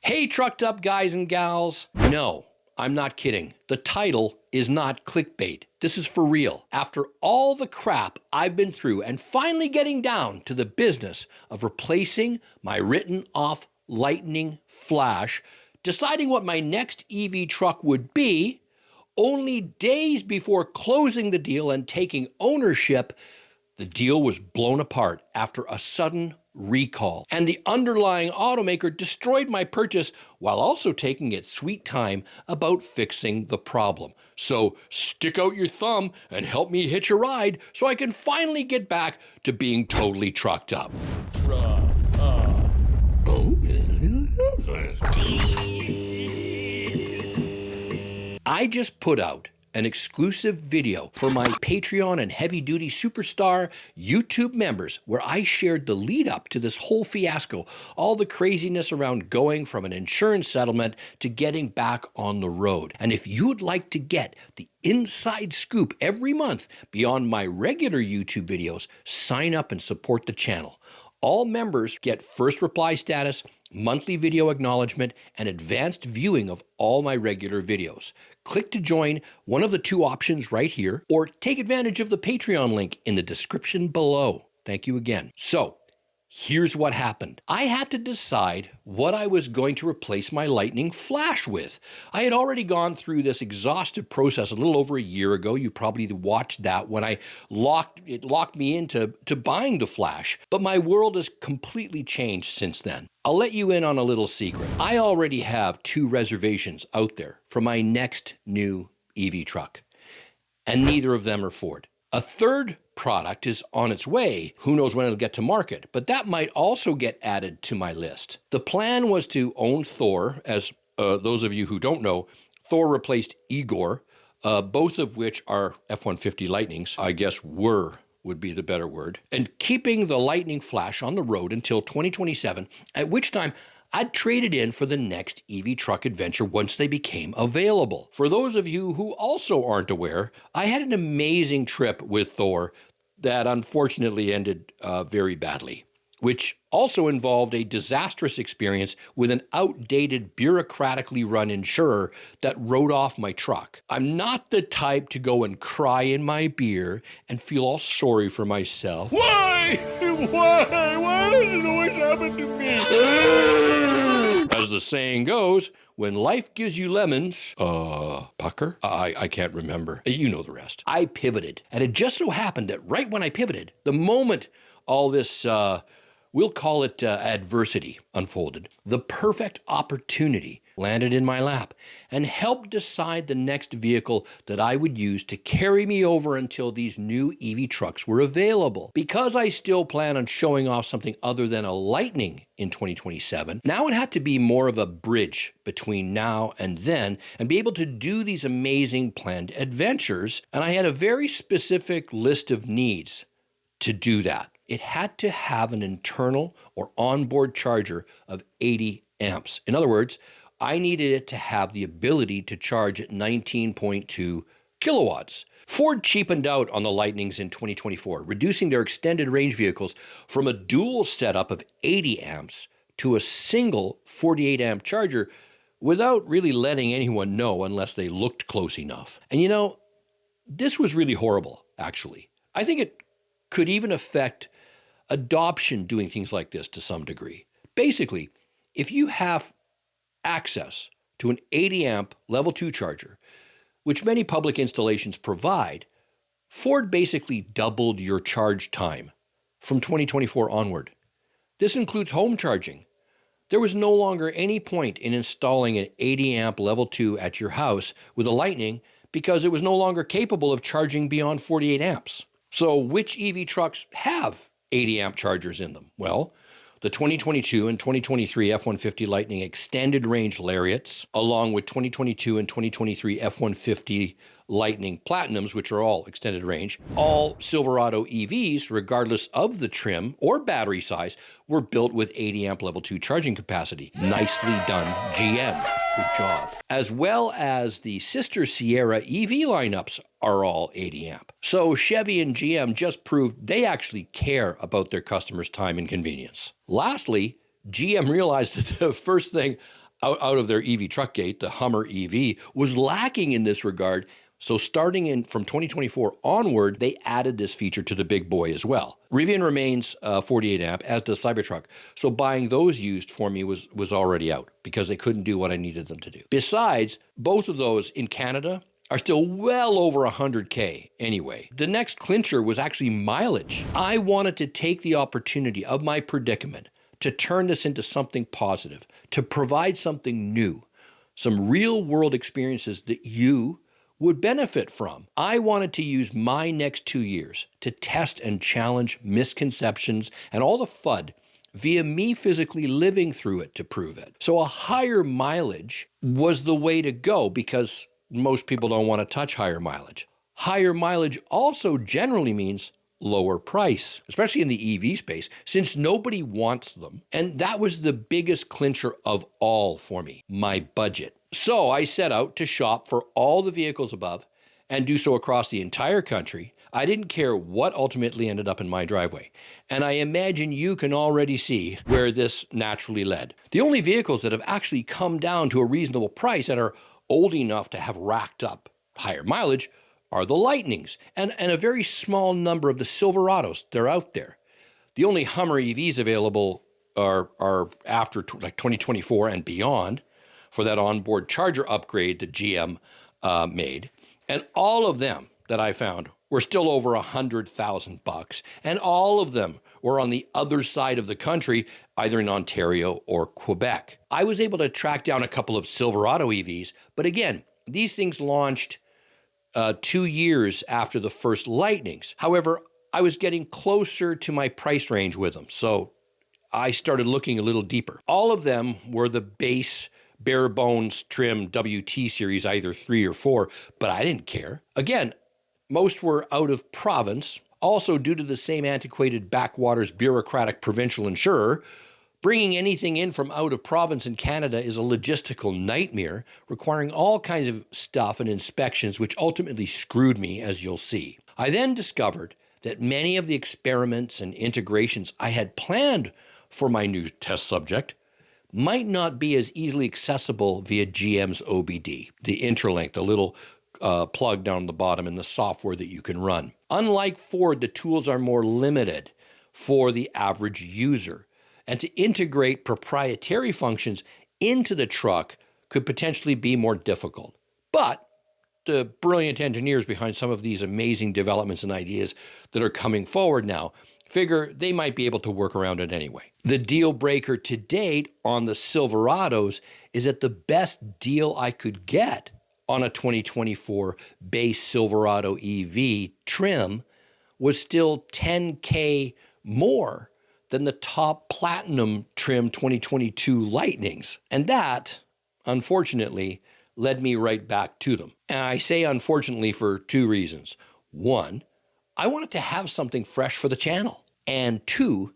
Hey, trucked up guys and gals. No, I'm not kidding. The title is not clickbait. This is for real. After all the crap I've been through and finally getting down to the business of replacing my written off lightning flash, deciding what my next EV truck would be, only days before closing the deal and taking ownership, the deal was blown apart after a sudden recall, and the underlying automaker destroyed my purchase while also taking its sweet time about fixing the problem. So stick out your thumb and help me hitch a ride so I can finally get back to being totally trucked up. I just put out an exclusive video for my Patreon and Heavy Duty Superstar YouTube members where I shared the lead up to this whole fiasco, all the craziness around going from an insurance settlement to getting back on the road. And if you'd like to get the inside scoop every month beyond my regular YouTube videos, sign up and support the channel. All members get first reply status, monthly video acknowledgement, and advanced viewing of all my regular videos. Click to join one of the two options right here, or take advantage of the Patreon link in the description below. Thank you again. So, here's what happened. I had to decide what I was going to replace my lightning flash with. I had already gone through this exhaustive process a little over a year ago. You probably watched that when it locked me into buying the flash. But my world has completely changed since then. I'll let you in on a little secret. I already have 2 reservations out there for my next new EV truck, and neither of them are Ford. A third product is on its way. Who knows when it'll get to market, but that might also get added to my list. The plan was to own Thor. As those of you who don't know, Thor replaced Igor, both of which are F-150 Lightnings, I guess would be the better word, and keeping the lightning flash on the road until 2027, at which time I'd trade it in for the next EV truck adventure once they became available. For those of you who also aren't aware, I had an amazing trip with Thor that unfortunately ended very badly, which also involved a disastrous experience with an outdated, bureaucratically run insurer that wrote off my truck. I'm not the type to go and cry in my beer and feel all sorry for myself. Why? Why does it always happen to me? As the saying goes, when life gives you lemons, pucker? I can't remember. You know the rest. I pivoted, and it just so happened that right when I pivoted, the moment all this, we'll call it adversity, unfolded, the perfect opportunity landed in my lap and helped decide the next vehicle that I would use to carry me over until these new EV trucks were available. Because I still plan on showing off something other than a Lightning in 2027, now it had to be more of a bridge between now and then and be able to do these amazing planned adventures. And I had a very specific list of needs to do that. It had to have an internal or onboard charger of 80 amps. In other words, I needed it to have the ability to charge at 19.2 kilowatts. Ford cheapened out on the Lightnings in 2024, reducing their extended range vehicles from a dual setup of 80 amps to a single 48 amp charger without really letting anyone know unless they looked close enough. And you know, this was really horrible, actually. I think it could even affect adoption doing things like this to some degree. Basically, if you have access to an 80 amp level 2 charger, which many public installations provide, Ford basically doubled your charge time from 2024 onward. This includes home charging. There was no longer any point in installing an 80 amp level 2 at your house with a Lightning because it was no longer capable of charging beyond 48 amps. So which EV trucks have 80 amp chargers in them? Well, the 2022 and 2023 F-150 Lightning extended range Lariats, along with 2022 and 2023 F-150 Lightning Platinums, which are all extended range, all Silverado EVs, regardless of the trim or battery size, were built with 80 amp level 2 charging capacity. Nicely done, GM. Good job. As well as the sister Sierra EV lineups are all 80 amp. So Chevy and GM just proved they actually care about their customers' time and convenience. Lastly, GM realized that the first thing out of their EV truck gate, the Hummer EV, was lacking in this regard. So starting from 2024 onward, they added this feature to the big boy as well. Rivian remains 48 amp, as does Cybertruck. So buying those used for me was already out because they couldn't do what I needed them to do. Besides, both of those in Canada are still well over 100K anyway. The next clincher was actually mileage. I wanted to take the opportunity of my predicament to turn this into something positive, to provide something new, some real world experiences that you would benefit from. I wanted to use my next 2 years to test and challenge misconceptions and all the FUD via me physically living through it to prove it. So a higher mileage was the way to go because most people don't want to touch higher mileage. Higher mileage also generally means lower price, especially in the EV space, since nobody wants them. And that was the biggest clincher of all for me, my budget. So I set out to shop for all the vehicles above and do so across the entire country. I didn't care what ultimately ended up in my driveway. And I imagine you can already see where this naturally led. The only vehicles that have actually come down to a reasonable price that are old enough to have racked up higher mileage are the Lightnings and a very small number of the Silverados. They're out there. The only Hummer EVs available are after like 2024 and beyond for that onboard charger upgrade that GM made. And all of them that I found were still over $100,000, and all of them were on the other side of the country, either in Ontario or Quebec. I was able to track down a couple of Silverado EVs, but again, these things launched 2 years after the first Lightnings. However, I was getting closer to my price range with them, so I started looking a little deeper. All of them were the base bare bones trim WT series, either 3 or 4, but I didn't care. Again, most were out of province, also due to the same antiquated backwaters bureaucratic provincial insurer. Bringing anything in from out of province in Canada is a logistical nightmare, requiring all kinds of stuff and inspections, which ultimately screwed me, as you'll see. I then discovered that many of the experiments and integrations I had planned for my new test subject might not be as easily accessible via GM's OBD, the interlink, the little plug down the bottom in the software that you can run. Unlike Ford, the tools are more limited for the average user. And to integrate proprietary functions into the truck could potentially be more difficult. But the brilliant engineers behind some of these amazing developments and ideas that are coming forward now figure they might be able to work around it anyway. The deal breaker to date on the Silverados is that the best deal I could get on a 2024 base Silverado EV trim was still $10K more than the top platinum trim 2022 Lightnings. And that, unfortunately, led me right back to them. And I say unfortunately for 2 reasons. 1, I wanted to have something fresh for the channel. And 2,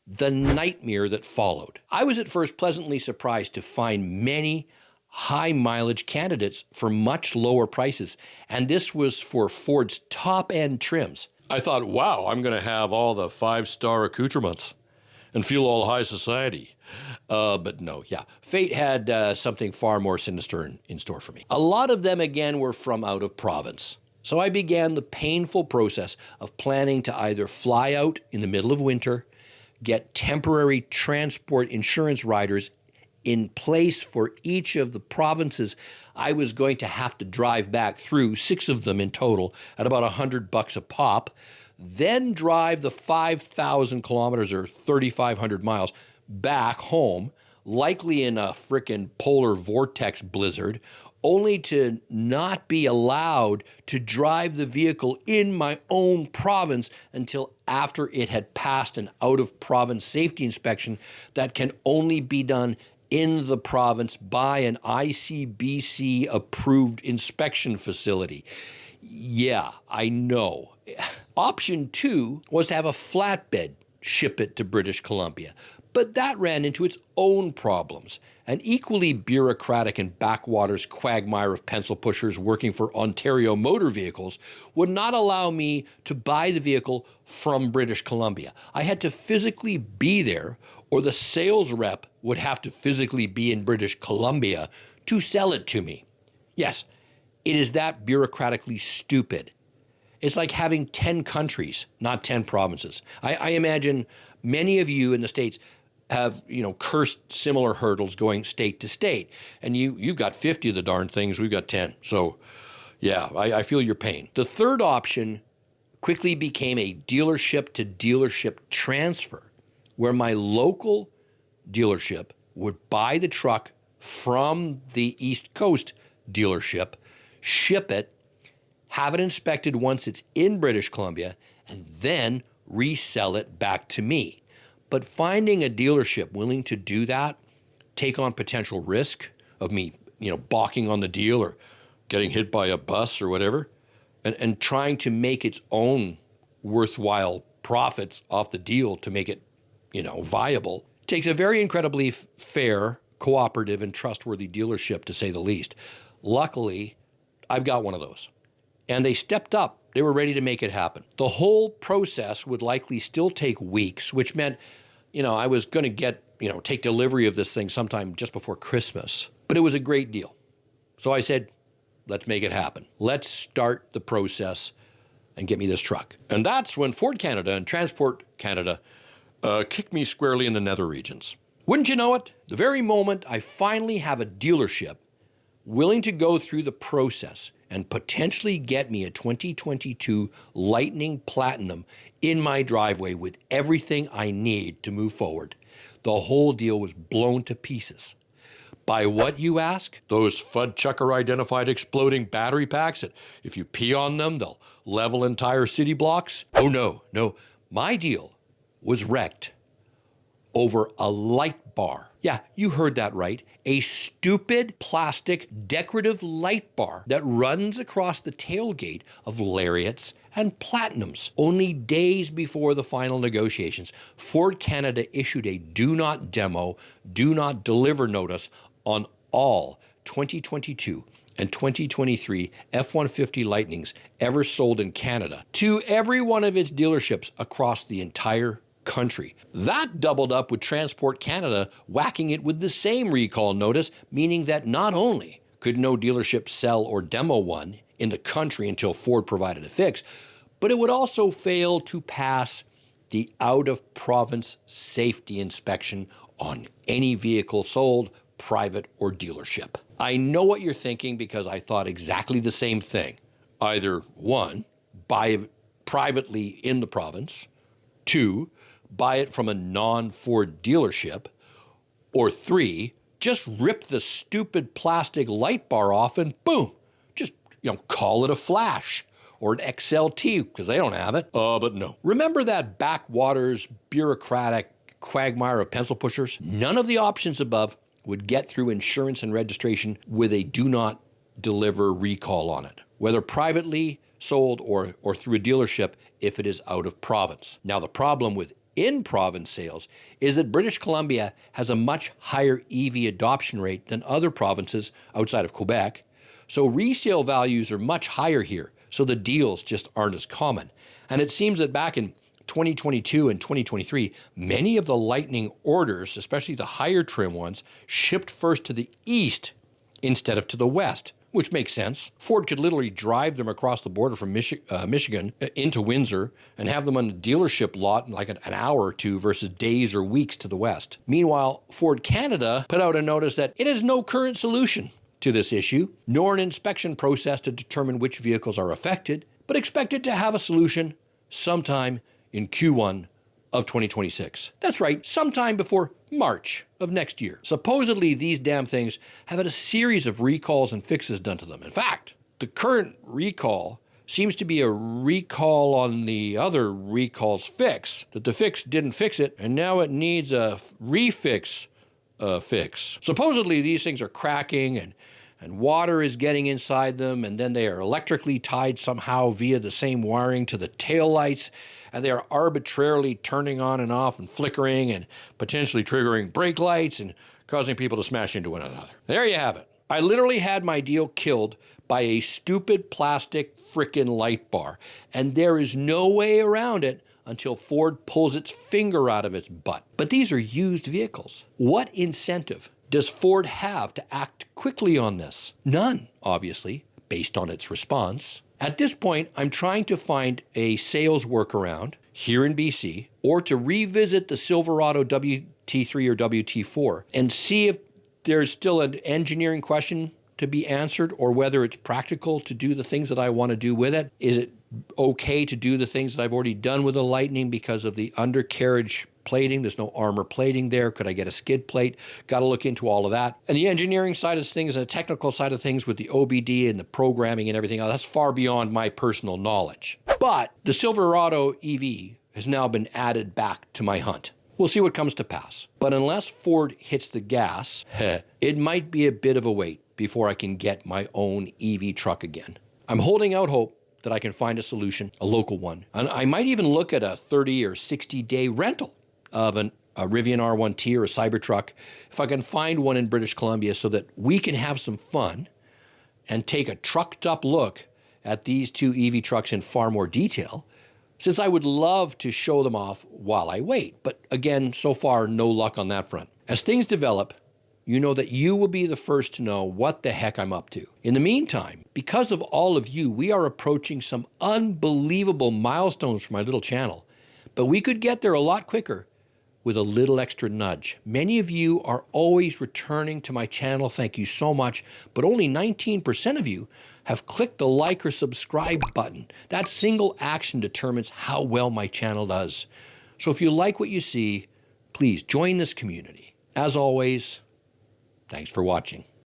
the nightmare that followed. I was at first pleasantly surprised to find many high mileage candidates for much lower prices. And this was for Ford's top end trims. I thought, wow, I'm going to have all the 5-star accoutrements and feel all high society. But no, fate had something far more sinister in store for me. A lot of them, again, were from out of province. So I began the painful process of planning to either fly out in the middle of winter, get temporary transport insurance riders in place for each of the provinces I was going to have to drive back through, 6 of them in total, at about $100 a pop, then drive the 5,000 kilometers or 3,500 miles back home, likely in a frickin' polar vortex blizzard, only to not be allowed to drive the vehicle in my own province until after it had passed an out-of-province safety inspection that can only be done in the province by an ICBC-approved inspection facility. Yeah, I know. Option 2 was to have a flatbed ship it to British Columbia, but that ran into its own problems, an equally bureaucratic and backwaters quagmire of pencil pushers working for Ontario Motor Vehicles would not allow me to buy the vehicle from British Columbia. I had to physically be there, or the sales rep would have to physically be in British Columbia to sell it to me. Yes, it is that bureaucratically stupid. It's like having 10 countries, not 10 provinces. I imagine many of you in the States have, cursed similar hurdles going state to state. And you've got 50 of the darn things, we've got 10. So yeah, I feel your pain. The third option quickly became a dealership to dealership transfer, where my local dealership would buy the truck from the East Coast dealership, ship it, have it inspected once it's in British Columbia, and then resell it back to me. But finding a dealership willing to do that, take on potential risk of me, balking on the deal or getting hit by a bus or whatever, and trying to make its own worthwhile profits off the deal to make it, viable, takes a very incredibly fair, cooperative, and trustworthy dealership, to say the least. Luckily, I've got one of those. And they stepped up. They were ready to make it happen. The whole process would likely still take weeks, which meant, I was going to take delivery of this thing sometime just before Christmas. But it was a great deal. So I said, let's make it happen. Let's start the process and get me this truck. And that's when Ford Canada and Transport Canada kicked me squarely in the nether regions. Wouldn't you know it? The very moment I finally have a dealership willing to go through the process and potentially get me a 2022 Lightning Platinum in my driveway with everything I need to move forward, the whole deal was blown to pieces. By what, you ask? Those Fudchucker-identified exploding battery packs that if you pee on them, they'll level entire city blocks? Oh, no. My deal was wrecked over a light bar. Yeah, you heard that right. A stupid plastic decorative light bar that runs across the tailgate of Lariats and Platinums. Only days before the final negotiations, Ford Canada issued a do not demo, do not deliver notice on all 2022 and 2023 F-150 Lightnings ever sold in Canada to every one of its dealerships across the entire country. That doubled up with Transport Canada whacking it with the same recall notice, meaning that not only could no dealership sell or demo one in the country until Ford provided a fix, but it would also fail to pass the out-of-province safety inspection on any vehicle sold, private or dealership. I know what you're thinking, because I thought exactly the same thing. Either 1, buy it privately in the province, 2, buy it from a non-Ford dealership, or 3, just rip the stupid plastic light bar off and boom, just, call it a Flash or an XLT, because they don't have it. But no. Remember that backwaters bureaucratic quagmire of pencil pushers? None of the options above would get through insurance and registration with a do not deliver recall on it, whether privately sold or through a dealership if it is out of province. Now, the problem with in-province sales is that British Columbia has a much higher EV adoption rate than other provinces outside of Quebec, so resale values are much higher here, so the deals just aren't as common. And it seems that back in 2022 and 2023, many of the Lightning orders, especially the higher trim ones, shipped first to the east instead of to the west, which makes sense. Ford could literally drive them across the border from Michigan into Windsor and have them on the dealership lot in like an hour or two versus days or weeks to the west. Meanwhile, Ford Canada put out a notice that it has no current solution to this issue, nor an inspection process to determine which vehicles are affected, but expected to have a solution sometime in Q1 of 2026. That's right, sometime before March of next year. Supposedly, these damn things have had a series of recalls and fixes done to them. In fact, the current recall seems to be a recall on the other recall's fix, that the fix didn't fix it, and now it needs a refix fix. Supposedly, these things are cracking and water is getting inside them, and then they are electrically tied somehow via the same wiring to the taillights, and they are arbitrarily turning on and off and flickering and potentially triggering brake lights and causing people to smash into one another. There you have it. I literally had my deal killed by a stupid plastic frickin' light bar, and there is no way around it until Ford pulls its finger out of its butt. But these are used vehicles. What incentive does Ford have to act quickly on this? None, obviously, based on its response. At this point, I'm trying to find a sales workaround here in BC, or to revisit the Silverado WT3 or WT4 and see if there's still an engineering question to be answered, or whether it's practical to do the things that I want to do with it. Is it okay to do the things that I've already done with the Lightning because of the undercarriage plating? There's no armor plating there. Could I get a skid plate? Got to look into all of that. And the engineering side of things and the technical side of things with the OBD and the programming and everything else, that's far beyond my personal knowledge. But the Silverado EV has now been added back to my hunt. We'll see what comes to pass. But unless Ford hits the gas, it might be a bit of a wait before I can get my own EV truck again. I'm holding out hope that I can find a solution, a local one. And I might even look at a 30 or 60-day rental of a Rivian R1T or a Cybertruck if I can find one in British Columbia, so that we can have some fun and take a trucked up look at these two EV trucks in far more detail, since I would love to show them off while I wait. But again, so far, no luck on that front. As things develop, you know that you will be the first to know what the heck I'm up to. In the meantime, because of all of you, we are approaching some unbelievable milestones for my little channel. But we could get there a lot quicker with a little extra nudge. Many of you are always returning to my channel. Thank you so much. But only 19% of you have clicked the like or subscribe button. That single action determines how well my channel does. So if you like what you see, please join this community. As always, thanks for watching.